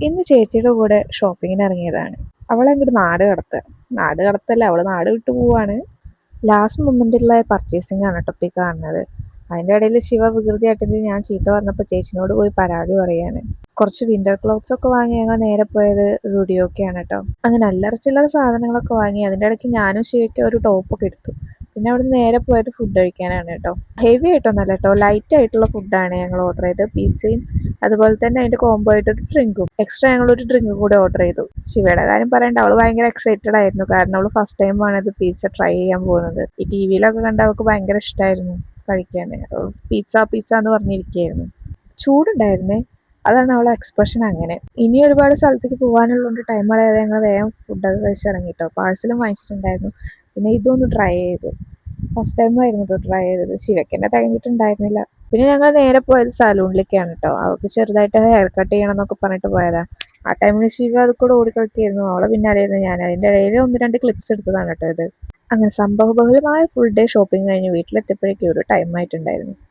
ഇന്ന് ചേച്ചിയുടെ കൂടെ ഷോപ്പിങ്ങിന് ഇറങ്ങിയതാണ്. അവളങ്ങോട്ട് നാട് കടത്തല്ല, അവള് നാട് വിട്ടു പോവാണ്. ലാസ്റ്റ് മൊമെന്റിലുള്ള പർച്ചേസിംഗ് ആണ് കേട്ടോ ഇപ്പൊ ഈ കാണുന്നത്. അതിന്റെ ഇടയിൽ ശിവ വികൃതി ആട്ടിയത് ഞാൻ ചീത്ത പറഞ്ഞപ്പോൾ ചേച്ചിനോട് പോയി പരാതി പറയാണ്. കുറച്ച് വിന്റർ ക്ലോത്ത്സ് ഒക്കെ വാങ്ങി ഞങ്ങൾ നേരെ പോയത് സുഡിയോക്കാണ് കേട്ടോ. അങ്ങനെ അല്ലറ ചില്ലറ സാധനങ്ങളൊക്കെ വാങ്ങി. അതിന്റെ ഇടയ്ക്ക് ഞാനും ശിവയ്ക്കും ഒരു ടോപ്പൊക്കെ എടുത്തു. പിന്നെ അവിടെ നിന്ന് നേരെ പോയത് ഫുഡ് കഴിക്കാനാണ് കേട്ടോ. ഹെവി ആയിട്ടൊന്നല്ല കേട്ടോ, ലൈറ്റ് ആയിട്ടുള്ള ഫുഡാണ് ഞങ്ങൾ ഓർഡർ ചെയ്തത്. പിzzയും അതുപോലെ തന്നെ അതിന്റെ കോംബോ ആയിട്ട് ഒരു ഡ്രിങ്കും എക്സ്ട്രാ ഞങ്ങൾ ഒരു ഡ്രിങ്ക് കൂടെ ഓർഡർ ചെയ്തു. ശിവയുടെ കാര്യം പറയണ്ട, അവള് ഭയങ്കര എക്സൈറ്റഡ് ആയിരുന്നു. കാരണം അവള് ഫസ്റ്റ് ടൈമാണ് ഇത് പിസ്സ ട്രൈ ചെയ്യാൻ പോകുന്നത്. ഈ ടി വിയിലൊക്കെ കണ്ട അവൾക്ക് ഭയങ്കര ഇഷ്ടമായിരുന്നു കഴിക്കാൻ. പിസ്സ പിസ്സ എന്ന് പറഞ്ഞിരിക്കുകയായിരുന്നു. ചൂടുണ്ടായിരുന്നേ, അതാണ് അവളെ എക്സ്പ്രഷൻ അങ്ങനെ. ഇനി ഒരുപാട് സ്ഥലത്തേക്ക് പോകാനുള്ളതുകൊണ്ട് ടൈം കളയാതെ ഞങ്ങൾ വേഗം ഫുഡൊക്കെ കഴിച്ചിറങ്ങിട്ടോ. പാഴ്സലും വാങ്ങിച്ചിട്ടുണ്ടായിരുന്നു. പിന്നെ ഇതൊന്ന് ട്രൈ ചെയ്തു. ഫസ്റ്റ് ടൈം ആയിരുന്നു കേട്ടോ ട്രൈ ചെയ്തത്. ശിവയ്ക്കെന്നെ കഴിഞ്ഞിട്ടുണ്ടായിരുന്നില്ല. പിന്നെ ഞങ്ങൾ നേരെ പോയത് സലൂണിലേക്കാണ് കേട്ടോ. അവൾക്ക് ചെറുതായിട്ട് ഹെയർ കട്ട് ചെയ്യണം എന്നൊക്കെ പറഞ്ഞിട്ട് പോയതാ. ആ ടൈമിൽ ശിവ അത് കൂടെ ഓടിക്കളിക്കായിരുന്നു. അവളെ പിന്നാലെയായിരുന്നു ഞാൻ. അതിൻ്റെ ഇടയിൽ ഒന്ന് രണ്ട് ക്ലിപ്സ് എടുത്തതാണ് കേട്ടോ ഇത്. അങ്ങനെ സംഭവബഹുലമായ ഫുൾ ഡേ ഷോപ്പിംഗ് കഴിഞ്ഞ് വീട്ടിലെത്തിയപ്പോഴേക്കും ഒരു ടൈം ആയിട്ടുണ്ടായിരുന്നു.